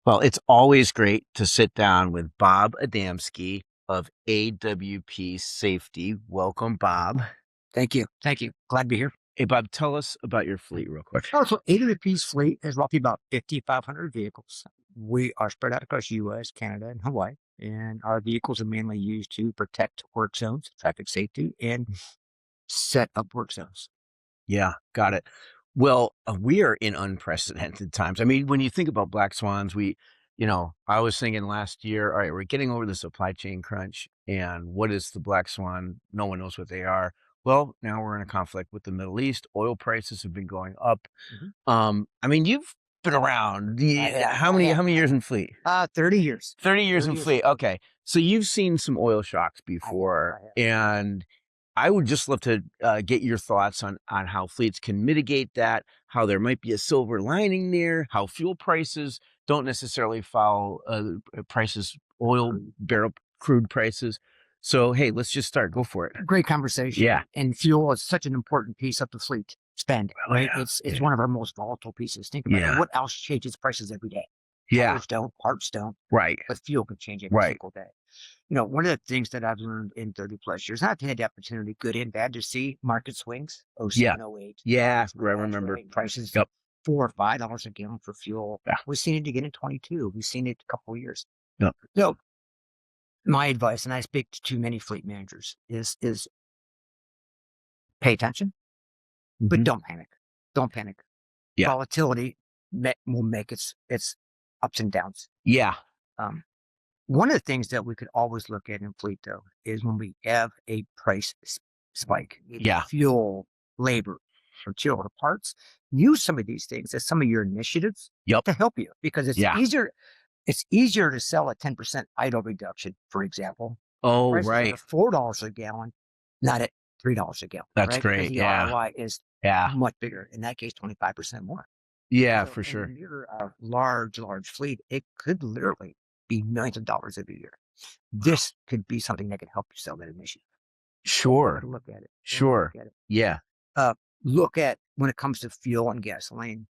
Well, it's always great to sit down with Bob Adamski of AWP Safety. Welcome, Bob. Thank you. Thank you. Glad to be here. Hey, Bob, tell us about your fleet real quick. So AWP's fleet is roughly about 5,500 vehicles. We are spread out across U.S., Canada, and Hawaii. And our vehicles are mainly used to protect work zones, traffic safety, and set up work zones. Yeah, got it. Well, we are in unprecedented times. I mean, when you think about black swans, I was thinking last year, all right, we're getting over the supply chain crunch. And what is the black swan? No one knows what they are. Well, now we're in a conflict with the Middle East. Oil prices have been going up. I mean, you've been around. How many years in fleet? 30 years. 30 years in fleet. Okay. So you've seen some oil shocks I before, have. and I would just love to get your thoughts on how fleets can mitigate that, how there might be a silver lining there, how fuel prices don't necessarily follow oil barrel crude prices. So, hey, let's just start. Go for it. Great conversation. Yeah. And fuel is such an important piece of the fleet spend, Well, right? yeah. It's one of our most volatile pieces. Think about it. What else changes prices every day? Yeah. Tires don't, parts don't, Right. but fuel can change every single day. One of the things that I've learned in 30 plus years, and I've had the opportunity, good and bad, to see market swings, 07, 08. Yeah. I remember. Prices Yep. $4 or $5 a gallon for fuel. Yeah. We've seen it again in 22. We've seen it a couple of years. Yep. So my advice, and I speak to too many fleet managers, is pay attention, but don't panic. Don't panic. Yeah. Volatility will make its ups and downs. Yeah. One of the things that we could always look at in fleet, though, is when we have a price spike, fuel, labor, or material or parts, use some of these things as some of your initiatives to help you, because it's easier. It's easier to sell a 10% idle reduction, for example. Oh, prices right. At $4 a gallon, not at $3 a gallon. That's right? great. Because the ROI is Yeah. much bigger. In that case, 25% more. Yeah, So for sure. When you're a large fleet, it could literally be millions of dollars every year. This could be something that could help you sell that initiative. Sure. Look at it. Sure. Look at it. Yeah. Look at, when it comes to fuel and gasoline,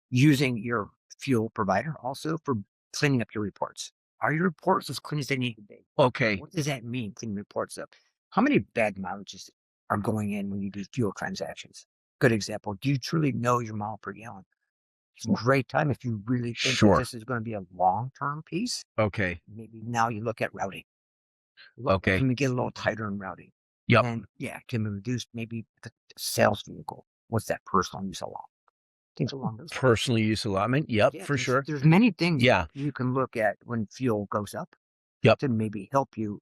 using your fuel provider also for cleaning up your reports. Are your reports as clean as they need to be? Okay. What does that mean, cleaning reports up? How many bad mileages are going in when you do fuel transactions? Good example. Do you truly know your mile per gallon? It's a great time if you really think that this is going to be a long-term piece. Okay. Maybe now you look at routing. Okay. Can we get a little tighter in routing? Yep. And can we reduce maybe the sales vehicle? What's that personal use allotment? Things along those lines. Personal use allotment. Yep, for sure. There's many things Yeah. you can look at when fuel goes up. Yep. To maybe help you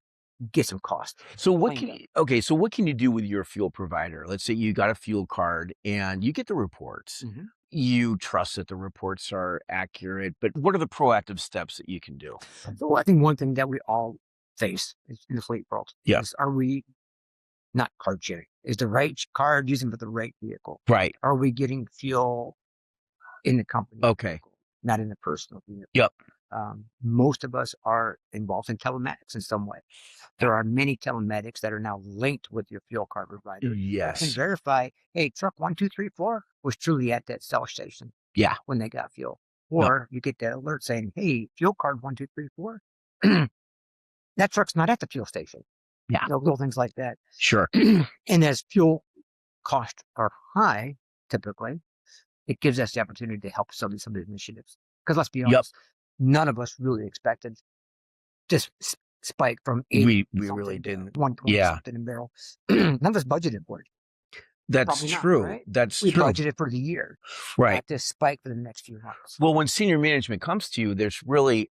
get some cost. So what can you do with your fuel provider? Let's say you got a fuel card and you get the reports. You trust that the reports are accurate, but what are the proactive steps that you can do? So I think one thing that we all face in the fleet world is, are we not card sharing? Is the right card using for the right vehicle? Right. Are we getting fuel in the company vehicle, not in the personal vehicle? Yep. Most of us are involved in telematics in some way. There are many telematics that are now linked with your fuel card provider. Yes. And verify, hey, truck 1, 2, 3, 4 was truly at that cell station. Yeah. When they got fuel. Or you get that alert saying, hey, fuel card 1, 2, 3, 4. That truck's not at the fuel station. Yeah. Little things like that. Sure. And as fuel costs are high, typically, it gives us the opportunity to help some of these initiatives. Because let's be honest, none of us really expected this spike from 80. We really didn't. 120 something in barrel. None of us budgeted for it. That's true. Right? That's we true. budgeted for the year. Right. At this spike for the next few months. Well, when senior management comes to you, there's really,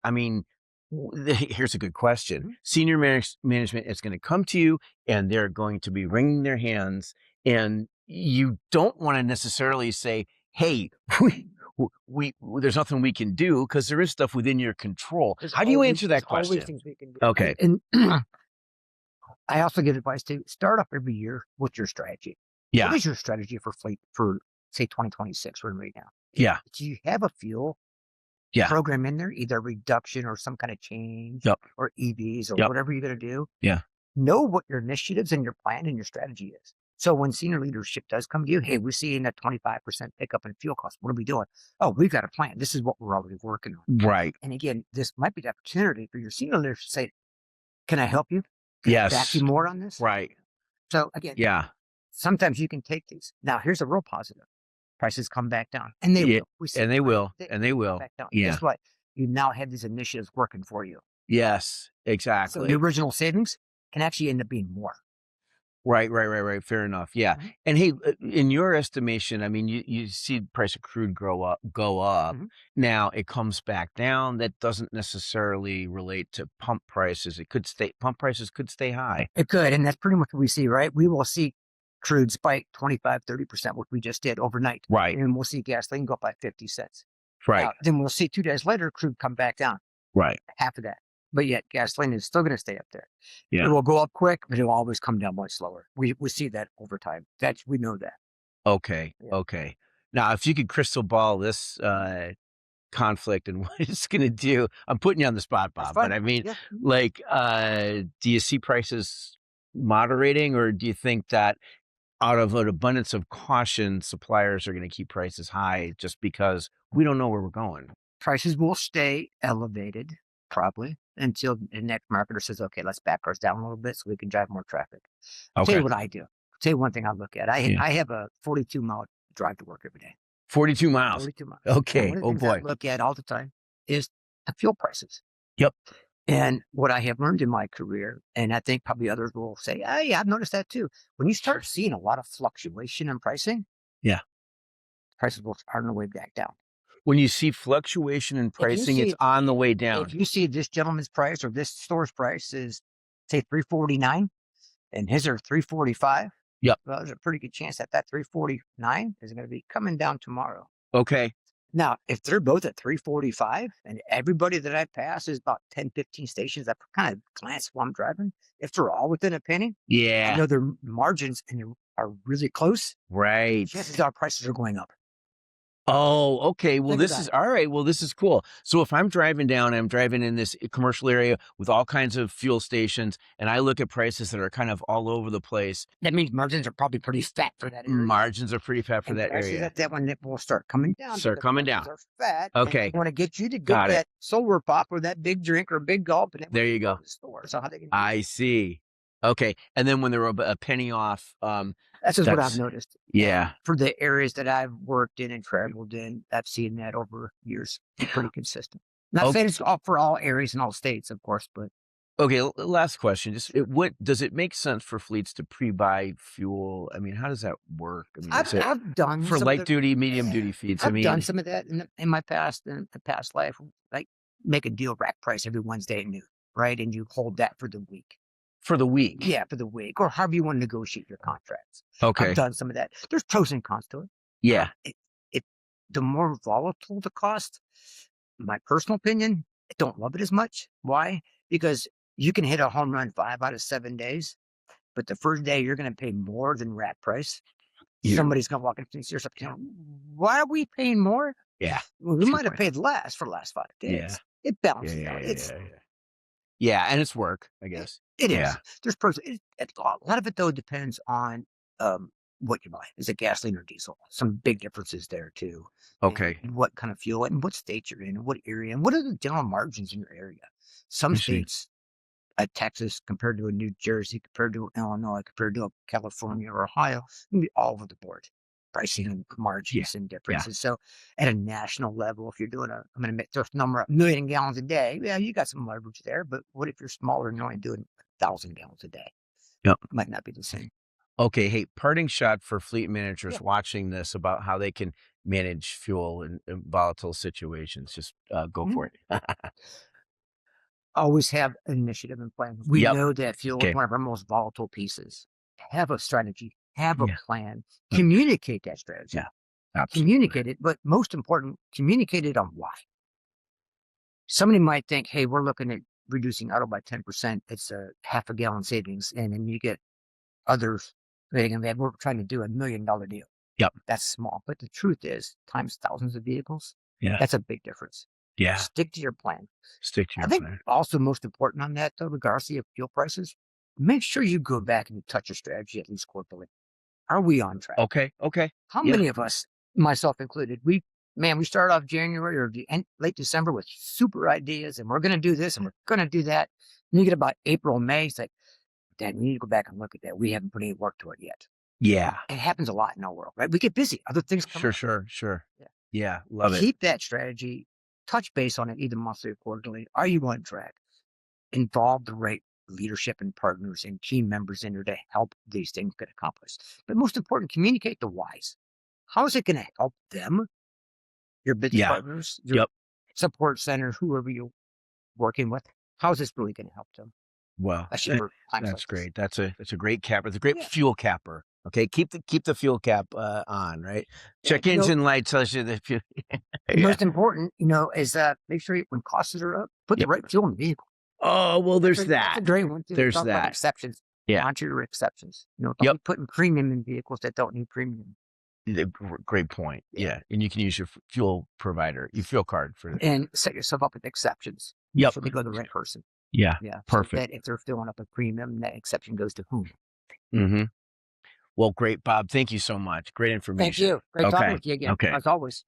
here's a good question. Senior management is going to come to you and they're going to be wringing their hands, and you don't want to necessarily say, hey, there's nothing we can do, because there is stuff within your control. How do you answer that question? Always things we can do. Okay. And I also give advice to start off every year with your strategy. Yeah. What is your strategy for fleet for, say, 2026 we're in right now? Yeah. Do you have a fuel program in there, either reduction or some kind of change, or EVs or whatever you're going to do? Yeah. Know what your initiatives and your plan and your strategy is. So when senior leadership does come to you, hey, we're seeing a 25% pickup in fuel costs. What are we doing? Oh, we've got a plan. This is what we're already working on. Right. And again, this might be the opportunity for your senior leadership to say, can I help you? Can I back you Yes. more on this? Right. So again, Yeah. sometimes you can take these. Now, here's a real positive. Prices come back down. And they Yeah. will. We see And it, they right? will. And they Come will. back down. Yeah. Guess what? You now have these initiatives working for you. Yes, So your exactly. original savings can actually end up being more. Right. Fair enough. Yeah. Mhm, And hey, in your estimation, I mean, you see price of crude go up. mhm. Now it comes back down. That doesn't necessarily relate to pump prices. Pump prices could stay high. It could. And that's pretty much what we see, right? We will see crude spike 25, 30%, what we just did overnight. Right. And we'll see gasoline go up by 50 cents. Right. Now, then we'll see 2 days later, crude come back down, Right. half of that. But yet gasoline is still going to stay up there. It Yeah. will go up quick, but it'll always come down much slower. We see that over time. We know that. Okay. Yeah. Okay. Now, if you could crystal ball this conflict and what it's going to do, I'm putting you on the spot, That's Bob. But fine. I mean, Yeah. like, do you see prices moderating, or do you think that out of an abundance of caution, suppliers are going to keep prices high just because we don't know where we're going? Prices will stay elevated probably until the next marketer says, okay, let's back ours down a little bit so we can drive more traffic. I'll tell you Okay. what I do. I'll tell you one thing I look at. Yeah. I have a 42-mile drive to work every day. 42 miles. 42 miles. And Okay. one of the Oh things I boy. look at all the time is the fuel prices. Yep. And what I have learned in my career, and I think probably others will say, oh, yeah, I've noticed that too. When you start seeing a lot of fluctuation in pricing, Yeah. prices are on the way back down. When you see fluctuation in If you pricing, it's see on the way if down. you see this gentleman's price or this store's price is say 349 and his are 345, Yep. well, there's a pretty good chance that that 349 is going to be coming down tomorrow. Okay. Now, if they're both at 345 and everybody that I pass is about 10, 15 stations, I kind of glance while I'm driving. If they're all within a penny, I Yeah. know their margins and are really close. Right. Chances are prices are going up. Oh, okay. Well, Think of this that. is all right. Well, this is cool. So if I'm driving down, I'm driving in this commercial area with all kinds of fuel stations, and I look at prices that are kind of all over the place. That means margins are probably pretty fat for that area. Margins are pretty fat for And that prices area. at that one will start coming down Start because coming margins down. are fat. And they Okay. want to get you to get Got it. that solar pop or that big drink or big gulp. And There you go go. to the store. So how they can do I see. Okay. And then when they're a penny off, that's just what I've that's noticed. yeah. And for the areas that I've worked in and traveled in, I've seen that over years. Be pretty consistent. Not Okay. saying it's all for all areas and all states, of course, but Okay, last question. What does it make sense for fleets to pre-buy fuel? I mean, how does that work? I mean, is it I've done for some of light duty, medium duty fleets? I I've done mean, some of that in my past life, like make a deal rack price every Wednesday at noon, right? And you hold that for the week. for the week. Yeah, for the week, or however you want to negotiate your contracts. I've Okay. done some of that. There's pros and cons to it. Yeah. It the more volatile the cost, my personal opinion, I don't love it as much. Why? Because you can hit a home run 5 out of 7 days, but the first day you're going to pay more than rack price. You Somebody's going to walk in and say, why are we paying more? yeah. Well, we Good might have point. paid less for the last 5 days. Yeah. It Yeah, balances yeah, out. yeah, yeah, yeah. Yeah, and it's work, I guess. It Yeah. is. There's pros. A lot of it though depends on what you buy. Is it gasoline or diesel? Some big differences there too. Okay. And what kind of fuel and what state you're in, and what area, and what are the general margins in your area? Some I see. states, Texas compared to a New Jersey, compared to Illinois, compared to a California or Ohio, can be all over the board. Pricing and Yeah. margins and Yeah. differences. So, at a national level, if you're doing I'm going to make this number a million gallons a day. Yeah, you got some leverage there. But what if you're smaller and you're only doing 1,000 gallons a day? Yep. Might not be the same. Okay. Hey, parting shot for fleet Yeah. managers watching this about how they can manage fuel in volatile situations. Just go Mhm. for it. Always have an initiative and plan. We Yep. know that fuel is Okay. one of our most volatile pieces. Have a strategy. Have a Yeah. plan. Communicate that strategy. Yeah. Absolutely. Communicate it, but most important, communicate it on why. Somebody might think, hey, we're looking at reducing auto by 10%. It's a half a gallon savings. And then you get others saying that we're trying to do $1 million deal. Yep. That's small. But the truth is, times thousands of vehicles, Yeah. that's a big difference. Yeah. Stick to your plan. Stick to I your think plan. also most important on that, though, regardless of fuel prices, make sure you go back and you touch your strategy at least quarterly. Are we on track? Okay. Okay. How Yeah. many of us, myself included, we started off January or late December with super ideas, and we're going to do this and we're going to do that. And you get about April, May, it's like, Dad, we need to go back and look at that. We haven't put any work to it yet. Yeah. It happens a lot in our world, right? We get busy. Other things come Sure. up. Sure. Sure. Yeah. Yeah. Love it. Keep that strategy. Touch base on it either monthly or quarterly. Are you on track? Involve the right leadership and partners and team members in there to help these things get accomplished. But most important, communicate the whys. How is it going to help them, your business Yeah. partners, your Yep. support center, whoever you're working with? How is this really going to help them? Well, Especially for times like that's this. great. That's a great capper. It's a great Yeah. fuel capper. Okay, keep the fuel cap on, right? Check And, engine light tells you the fuel. Yeah. most important, is make sure when costs are up, put the right fuel in the vehicle. Oh, well, there's That's that. a great one too. There's Talk about that. exceptions. Yeah. Monitor your exceptions. Don't Yep. be putting premium in vehicles that don't need premium. Great point. Yeah, and you can use your fuel provider, your fuel card for it. And set yourself up with exceptions. Yep. So they go to the right person. Yeah. Yeah. Perfect. So that if they're filling up a premium, that exception goes to whom? Mm-hmm. Well, great, Bob. Thank you so much. Great information. Thank you. Great talking Okay. with you again, Okay. as always.